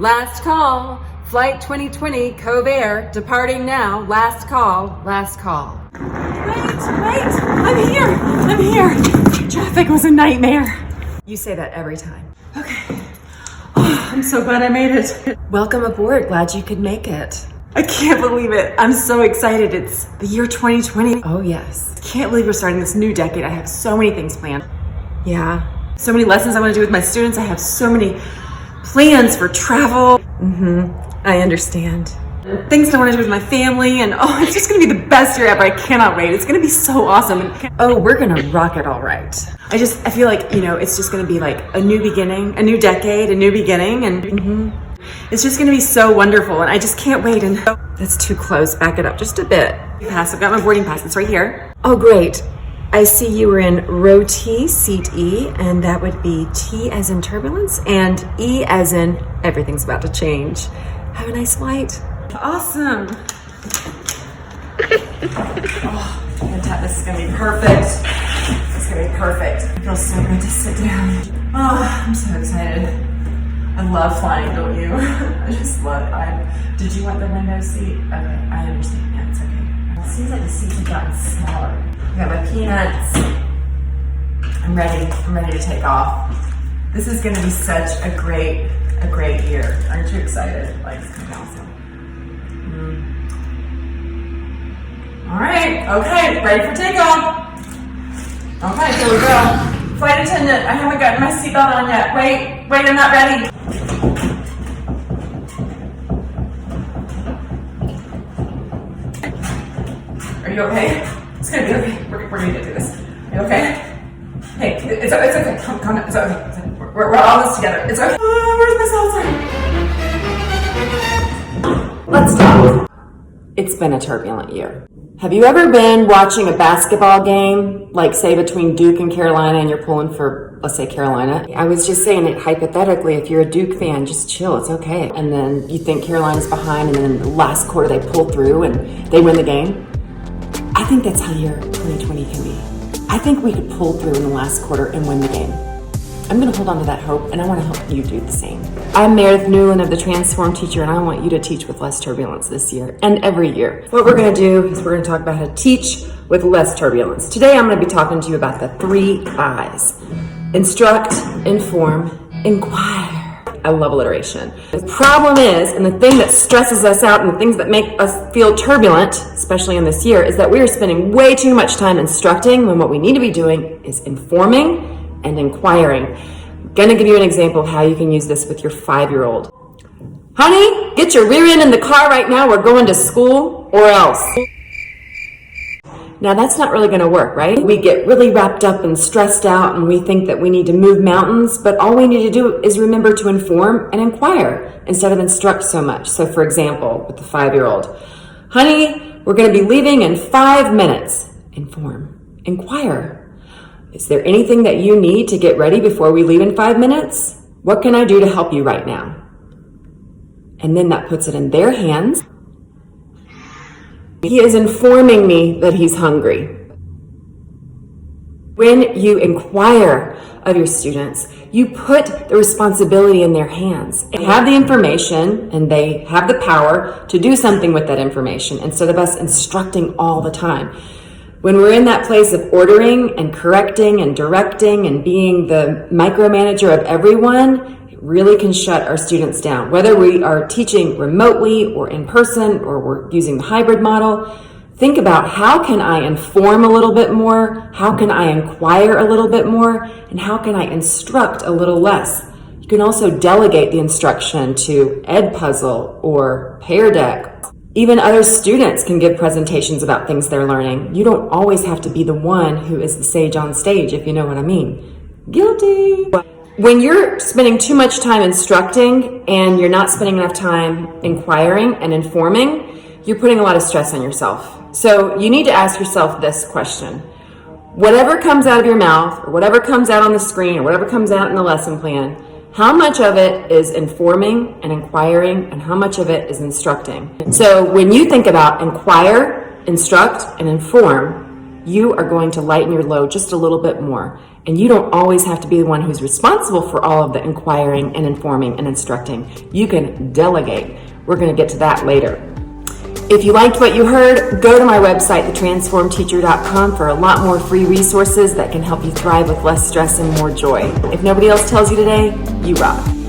Last call. Flight 2020 Cove Air, departing now. Last call, last call. Wait, I'm here. Traffic was a nightmare. You say that every time. Okay. Oh, I'm so glad I made it. Welcome aboard, glad you could make it. I can't believe it. I'm so excited. It's the year 2020. Oh yes. I can't believe we're starting this new decade. I have so many things planned. Yeah. So many lessons I want to do with my students. I have so many plans for travel. I understand. Things I want to do with my family, and it's just going to be the best year ever. I cannot wait. It's going to be so awesome. Oh, we're gonna rock it all right. I feel like, it's just going to be like a new beginning, a new decade, a new beginning, and it's just going to be so wonderful, and I just can't wait. And That's too close, back it up just a bit. I've got my boarding pass. It's right here. Oh great. I see you were in row T, seat E, and that would be T as in turbulence and E as in everything's about to change. Have a nice flight. Awesome. This is going to be perfect. It's going to be perfect. It feels so good to sit down. I'm so excited. I love flying, don't you? Did you want the window seat? Okay, I understand. Yeah, it's okay. It seems like the seats have gotten smaller. I got my peanuts. I'm ready to take off. This is going to be such a great year. Aren't you excited? It's going to be awesome. All right, okay, ready for takeoff. Okay, here we go. Flight attendant, I haven't gotten my seatbelt on yet. Wait, I'm not ready. Are you okay? It's gonna be okay. We're gonna get through this. Are you okay? Hey, it's okay. Calm down. It's okay. We're all in this together. It's okay. Where's my salsa? Let's talk. It's been a turbulent year. Have you ever been watching a basketball game, like say between Duke and Carolina, and you're pulling for, let's say, Carolina? I was just saying it hypothetically, if you're a Duke fan, just chill, it's okay. And then you think Carolina's behind, and then in the last quarter they pull through and they win the game. I think that's how year 2020 can be. I think we could pull through in the last quarter and win the game. I'm gonna hold on to that hope, and I wanna help you do the same. I'm Meredith Newland of the Transform Teacher, and I want you to teach with less turbulence this year and every year. What we're gonna do is we're gonna talk about how to teach with less turbulence. Today I'm gonna be talking to you about the 3 I's. Instruct, inform, inquire. I love alliteration. The problem is, and the thing that stresses us out and the things that make us feel turbulent, especially in this year, is that we are spending way too much time instructing when what we need to be doing is informing and inquiring. I'm gonna give you an example of how you can use this with your 5-year-old. Honey, get your rear end in the car right now. We're going to school, or else. Now that's not really gonna work, right? We get really wrapped up and stressed out, and we think that we need to move mountains, but all we need to do is remember to inform and inquire instead of instruct so much. So for example, with the 5-year-old, honey, we're gonna be leaving in 5 minutes. Inform, inquire. Is there anything that you need to get ready before we leave in 5 minutes? What can I do to help you right now? And then that puts it in their hands. He is informing me that he's hungry. When you inquire of your students, you put the responsibility in their hands. They have the information and they have the power to do something with that information instead of us instructing all the time. When we're in that place of ordering and correcting and directing and being the micromanager of everyone, it really can shut our students down. Whether we are teaching remotely or in person or we're using the hybrid model, think about how can I inform a little bit more, how can I inquire a little bit more, and how can I instruct a little less. You can also delegate the instruction to Edpuzzle or Pear Deck. Even other students can give presentations about things they're learning. You don't always have to be the one who is the sage on stage, if you know what I mean. Guilty. When you're spending too much time instructing and you're not spending enough time inquiring and informing, you're putting a lot of stress on yourself. So you need to ask yourself this question. Whatever comes out of your mouth, or whatever comes out on the screen, or whatever comes out in the lesson plan, how much of it is informing and inquiring, and how much of it is instructing? So when you think about inquire, instruct, and inform, you are going to lighten your load just a little bit more. And you don't always have to be the one who's responsible for all of the inquiring and informing and instructing. You can delegate. We're going to get to that later. If you liked what you heard, go to my website, thetransformedteacher.com, for a lot more free resources that can help you thrive with less stress and more joy. If nobody else tells you today, you rock.